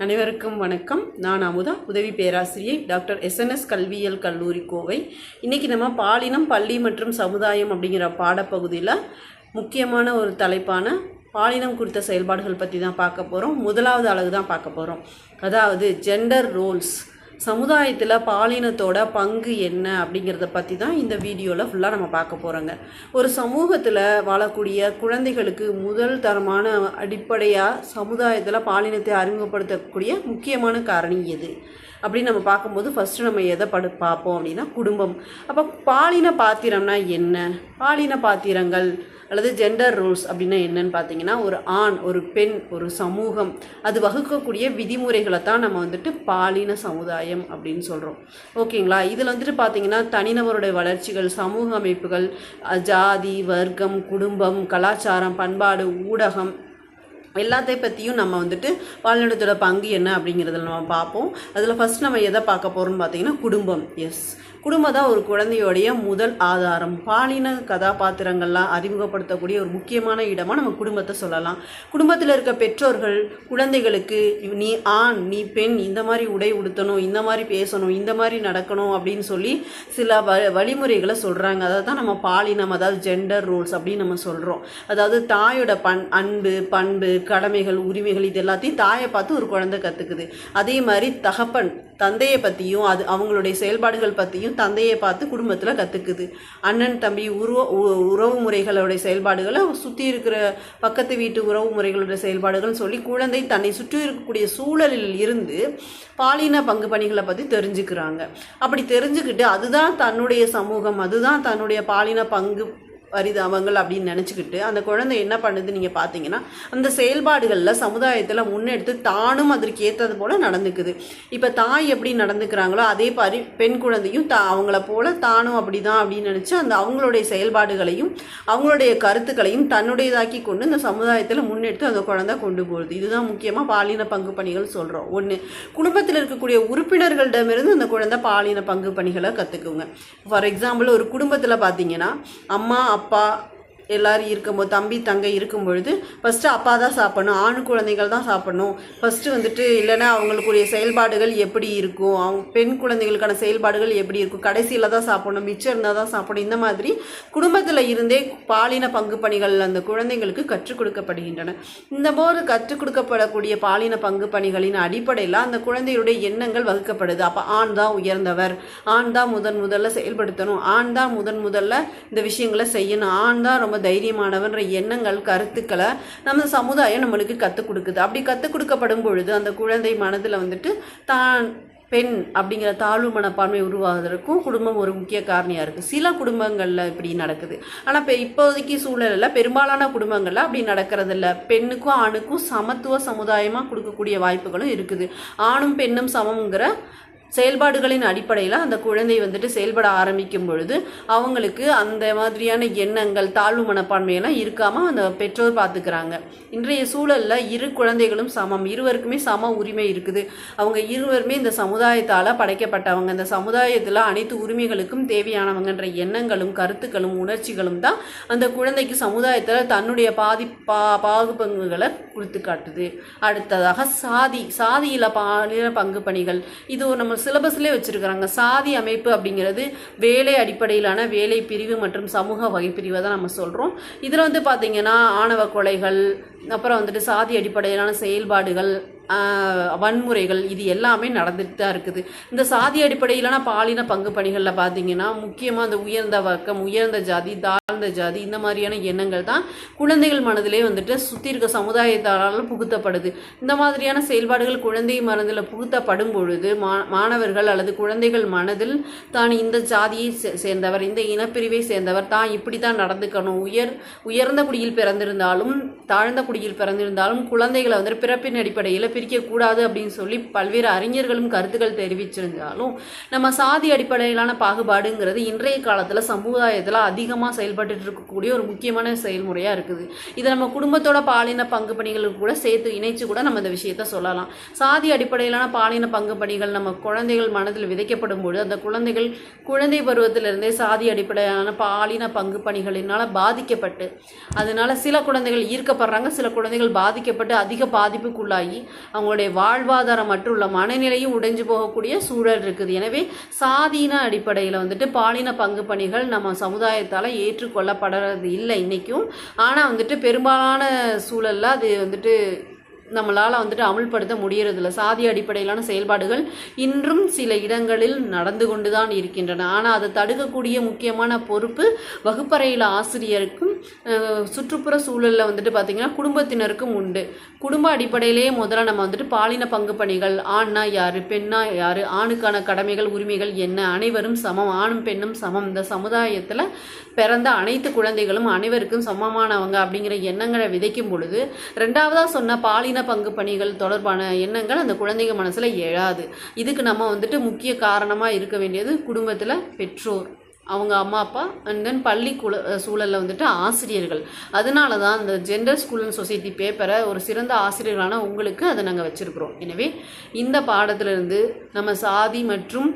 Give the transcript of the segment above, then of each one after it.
அனைவருக்கும் வணக்கம். நான் அமுதா, உதவி பேராசிரியை, டாக்டர் SNS கல்வியியல் கல்லூரி, கோவை. இன்றைக்கி நம்ம பாலினம், பள்ளி மற்றும் சமுதாயம் அப்படிங்கிற பாடப்பகுதியில் முக்கியமான ஒரு தலைப்பான பாலினம் குறித்த செயல்பாடுகள் பற்றி தான் பார்க்க போகிறோம். முதலாவது அலகு தான் பார்க்க போகிறோம். அதாவது ஜெண்டர் ரோல்ஸ், சமுதாயத்தில் பாலினத்தோட பங்கு என்ன அப்படிங்கிறத பற்றி தான் இந்த வீடியோவில் ஃபுல்லாக நம்ம பார்க்க போகிறோங்க. ஒரு சமூகத்தில் வாழக்கூடிய குழந்தைகளுக்கு முதல் தரமான அடிப்படையாக சமுதாயத்தில் பாலினத்தை அறிமுகப்படுத்தக்கூடிய முக்கியமான காரணி எது அப்படின்னு நம்ம பார்க்கும்போது ஃபஸ்ட்டு நம்ம எதை பார்ப்போம் அப்படின்னா குடும்பம். அப்போ பாலின பாத்திரம்னா என்ன, பாலின பாத்திரங்கள் அல்லது ஜெண்டர் ரோல்ஸ் அப்படின்னா என்னன்னு பார்த்தீங்கன்னா, ஒரு ஆண், ஒரு பெண், ஒரு சமூகம் அது வகுக்கக்கூடிய விதிமுறைகளை தான் நம்ம பாலின சமுதாயம் அப்படின்னு சொல்கிறோம். ஓகேங்களா? இதில் பார்த்தீங்கன்னா தனிநபருடைய வளர்ச்சிகள், சமூக அமைப்புகள், ஜாதி, வர்க்கம், குடும்பம், கலாச்சாரம், பண்பாடு, ஊடகம் எல்லாத்தை பற்றியும் நம்ம பாலினத்தோட பங்கு என்ன அப்படிங்கிறதுல நம்ம பார்ப்போம். அதில் ஃபஸ்ட் நம்ம எதை பார்க்க போகிறோம்னு பார்த்தீங்கன்னா குடும்பம். குடும்பம் தான் ஒரு குழந்தையோடைய முதல் ஆதாரம். பாலின கதாபாத்திரங்கள்லாம் அறிமுகப்படுத்தக்கூடிய ஒரு முக்கியமான இடமாக நம்ம குடும்பத்தை சொல்லலாம். குடும்பத்தில் இருக்க பெற்றோர்கள் குழந்தைகளுக்கு நீ ஆண், நீ பெண், இந்த மாதிரி உடை உடுத்தணும், இந்த மாதிரி பேசணும், இந்த மாதிரி நடக்கணும் அப்படின்னு சொல்லி சில வழிமுறைகளை சொல்கிறாங்க. அதை தான் நம்ம பாலினம், அதாவது ஜெண்டர் ரோல்ஸ் அப்படின்னு நம்ம சொல்கிறோம். அதாவது தாயோட அன்பு, பண்பு, கடமைகள், உரிமைகள் இது எல்லாத்தையும் தாயை பார்த்து ஒரு குழந்தை கற்றுக்குது. அதே மாதிரி தகப்பன், தந்தையை பற்றியும் அவங்களுடைய செயல்பாடுகள் பற்றியும் தந்தையை பார்த்து குடும்பத்தில் கற்றுக்குது. அண்ணன், தம்பி, உறவு முறைகளுடைய செயல்பாடுகளை சுற்றி இருக்கிற பக்கத்து வீட்டு உறவு முறைகளுடைய செயல்பாடுகள் சொல்லி குழந்தை தன்னை சுற்றி இருக்கக்கூடிய சூழலில் இருந்து பாலின பங்கு பணிகளை பற்றி தெரிஞ்சுக்கிறாங்க. அப்படி தெரிஞ்சுக்கிட்டு அதுதான் தன்னுடைய சமூகம், அதுதான் தன்னுடைய பாலின பங்கு பரிதாபங்கள் அப்படின்னு நினச்சிக்கிட்டு அந்த குழந்தை என்ன பண்ணுது நீங்கள் பார்த்தீங்கன்னா, அந்த செயல்பாடுகளில் சமுதாயத்தில் முன்னெடுத்து தானும் அதற்கு ஏற்றது போல் நடந்துக்குது. இப்போ தாய் எப்படி நடந்துக்கிறாங்களோ அதே மாதிரி பெண் குழந்தையும் அவங்கள போல் தானும் அப்படி தான் அப்படின்னு நினச்சி அந்த அவங்களுடைய செயல்பாடுகளையும் அவங்களுடைய கருத்துக்களையும் தன்னுடையதாக்கி கொண்டு இந்த சமுதாயத்தில் முன்னெடுத்து அந்த குழந்தை கொண்டு போகுது. இதுதான் முக்கியமாக பாலின பங்கு பணிகள் சொல்கிறோம். ஒன்று, குடும்பத்தில் இருக்கக்கூடிய உறுப்பினர்களிடமிருந்து அந்த குழந்தை பாலின பங்கு பணிகளை கற்றுக்குங்க. ஃபார் எக்ஸாம்பிள், ஒரு குடும்பத்தில் பார்த்தீங்கன்னா அம்மா, அப்பா எல்லோரும் இருக்கும்போது, தம்பி, தங்கை இருக்கும் பொழுது ஃபஸ்ட்டு அப்பா தான் சாப்பிடணும், ஆண் குழந்தைகள் தான் சாப்பிடணும் ஃபஸ்ட்டு இல்லைன்னா அவங்களுக்குரிய செயல்பாடுகள் எப்படி இருக்கும், அவங்க பெண் குழந்தைகளுக்கான செயல்பாடுகள் எப்படி இருக்கும், கடைசியில் தான் சாப்பிடணும், மிச்சம் இருந்தால் தான் சாப்பிடணும். இந்த மாதிரி குடும்பத்தில் இருந்தே பாலின பங்கு பணிகள் அந்த குழந்தைங்களுக்கு கற்றுக் கொடுக்கப்படுகின்றன. இந்த போது கற்றுக் கொடுக்கப்படக்கூடிய பாலின பங்கு பணிகளின் அடிப்படையில் அந்த குழந்தையுடைய எண்ணங்கள் வகுக்கப்படுது. அப்போ ஆண் தான் உயர்ந்தவர், ஆண் தான் முதல்ல செயல்படுத்தணும், ஆண் தான் முதல்ல இந்த விஷயங்களை செய்யணும், ஆண் தான் ரொம்ப தைரியமானவன்ற எண்ணங்கள், கருத்துக்களை நம்ம சமுதாயம் நம்மளுக்கு கற்றுக் கொடுக்குது. அப்படி கற்றுக் கொடுக்கப்படும் பொழுது அந்த குழந்தை மனதில் தான் பெண் அப்படிங்கிற தாழ்வு மனப்பான்மை உருவாவதற்கும் குடும்பம் ஒரு முக்கிய காரணியாக இருக்குது. சில குடும்பங்களில் இப்படி நடக்குது. ஆனால் இப்போதைக்கு சூழலில் பெரும்பாலான குடும்பங்களில் அப்படி நடக்கிறதில்ல. பெண்ணுக்கும் ஆணுக்கும் சமத்துவ சமுதாயமாக கொடுக்கக்கூடிய வாய்ப்புகளும் இருக்குது. ஆணும் பெண்ணும் சமங்கிற செயல்பாடுகளின் அடிப்படையில் அந்த குழந்தை செயல்பட ஆரம்பிக்கும் பொழுது அவங்களுக்கு அந்த மாதிரியான எண்ணங்கள், தாழ்வு மனப்பான்மையெல்லாம் இருக்காமல் அந்த பெற்றோர் பார்த்துக்கிறாங்க. இன்றைய சூழலில் இரு குழந்தைகளும் சமம், இருவருக்குமே சம உரிமை இருக்குது. அவங்க இருவருமே இந்த சமுதாயத்தால் படைக்கப்பட்டவங்க, இந்த சமுதாயத்தில் அனைத்து உரிமைகளுக்கும் தேவையானவங்கன்ற எண்ணங்களும் கருத்துக்களும் உணர்ச்சிகளும் தான் அந்த குழந்தைக்கு சமுதாயத்தில் தன்னுடைய பாகுபங்குகளை கொடுத்து காட்டுது. அடுத்ததாக சாதியில் பாலின பங்கு பணிகள், இது நம்ம சிலபஸ்லேயே வச்சுருக்கிறாங்க. சாதி அமைப்பு அப்படிங்கிறது வேலை அடிப்படையிலான வேலை பிரிவு மற்றும் சமூக வகைப்பிரிவை தான் நம்ம சொல்கிறோம். இதில் பார்த்தீங்கன்னா ஆணவ கொலைகள், அப்புறம் சாதி அடிப்படையிலான செயல்பாடுகள், வன்முறைகள் இது எல்லாமே நடந்துட்டு தான் இருக்குது. இந்த சாதி அடிப்படையிலான பாலின பங்கு பணிகளில் பார்த்தீங்கன்னா முக்கியமாக அந்த உயர்ந்த வர்க்கம், உயர்ந்த ஜாதி, தாழ்ந்த ஜாதி இந்த மாதிரியான எண்ணங்கள் தான் குழந்தைகள் மனதிலே சுற்றி இருக்க சமுதாயத்தால் புகுத்தப்படுது. இந்த மாதிரியான செயல்பாடுகள் குழந்தை மனதில் புகுத்தப்படும் பொழுது மாணவர்கள் அல்லது குழந்தைகள் மனதில் தான் இந்த ஜாதியை சேர்ந்தவர், இந்த இனப்பிரிவை சேர்ந்தவர், தான் இப்படி தான் நடந்துக்கணும், உயர்ந்த குடியில் பிறந்திருந்தாலும் தாழ்ந்த குடியில் பிறந்திருந்தாலும் குழந்தைகளை பிறப்பின் அடிப்படையில் பிரிக்கக்கூடாது அப்படின்னு சொல்லி பல்வேறு அறிஞர்களும் கருத்துக்கள் தெரிவிச்சிருந்தாலும் நம்ம சாதி அடிப்படையிலான பாகுபாடுங்கிறது இன்றைய காலத்தில் சமுதாயத்தில் அதிகமாக செயல்பட்டு இருக்கக்கூடிய ஒரு முக்கியமான செயல்முறையாக இருக்குது. இதை நம்ம குடும்பத்தோட பாலின பங்கு பணிகளுக்கு கூட சேர்த்து இணைச்சு கூட நம்ம இந்த விஷயத்த சொல்லலாம். சாதி அடிப்படையிலான பாலின பங்கு பணிகள் நம்ம குழந்தைகள் மனதில் விதைக்கப்படும் பொழுது அந்த குழந்தை பருவத்திலிருந்தே சாதி அடிப்படையிலான பாலின பங்கு பணிகளினால் பாதிக்கப்பட்டு அதனால சில குழந்தைகள் ஈர்க்கப்படுறாங்க, சில குழந்தைகள் பாதிக்கப்பட்டு அதிக பாதிப்புக்குள்ளாகி அவங்களுடைய வாழ்வாதாரம் மற்றும் உள்ள மனநிலையும் உடைஞ்சு போகக்கூடிய சூழல் இருக்குது. எனவே சாதியின அடிப்படையில் வந்துட்டு பாலின பங்கு பணிகள் நம்ம சமுதாயத்தால் ஏற்றுக்கொள்ளப்படுறது இல்லை இன்றைக்கும். ஆனால் வந்துட்டு பெரும்பாலான சூழலில் அது வந்துட்டு நம்மளால் வந்துட்டு அமுல்படுத்த முடியறதில்ல. சாதி அடிப்படையிலான செயல்பாடுகள் இன்றும் சில இடங்களில் நடந்து கொண்டு தான் இருக்கின்றன. ஆனால் அதை தடுக்கக்கூடிய முக்கியமான பொறுப்பு வகுப்பறையில் ஆசிரியருக்கும் சுற்றுப்புற சூழலில் வந்துட்டு பார்த்திங்கன்னா குடும்பத்தினருக்கும் உண்டு. குடும்ப அடிப்படையிலேயே முதல்ல நம்ம வந்துட்டு பாலின பங்கு பணிகள், ஆண்னா யார், பெண்ணா யார், ஆணுக்கான கடமைகள் உரிமைகள் என்ன, அனைவரும் சமம், ஆணும் பெண்ணும் சமம், இந்த சமுதாயத்தில் பிறந்த அனைத்து குழந்தைகளும் அனைவருக்கும் சமமானவங்க அப்படிங்கிற எண்ணங்களை விதைக்கும் பொழுது ரெண்டாவதாக சொன்ன பாலின பங்கு பணிகள் தொடர்பான எண்ணங்கள் அந்த குழந்தைங்க மனசில் எழாது. இதுக்கு நம்ம வந்துட்டு முக்கிய காரணமாக இருக்க வேண்டியது குடும்பத்தில் பெற்றோர், அவங்க அம்மா அப்பா, அண்ட் தென் பள்ளி சூழலில் வந்துட்டு ஆசிரியர்கள். அதனால தான் இந்த ஜெண்டர் ஸ்கூல் அண்ட் சொசைட்டி பேப்பரை ஒரு சிறந்த ஆசிரியர்களான உங்களுக்கு அதை நாங்கள் வச்சுருக்குறோம். எனவே இந்த பாடத்திலிருந்து நம்ம சாதி மற்றும்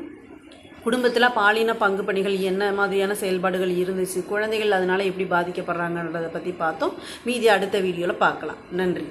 குடும்பத்தில் பாலின பங்கு பணிகள் என்ன மாதிரியான செயல்பாடுகள் இருந்துச்சு, குழந்தைகள் அதனால் எப்படி பாதிக்கப்படுறாங்கன்றதை பற்றி பார்த்தோம். மீதி அடுத்த வீடியோவில் பார்க்கலாம். நன்றி.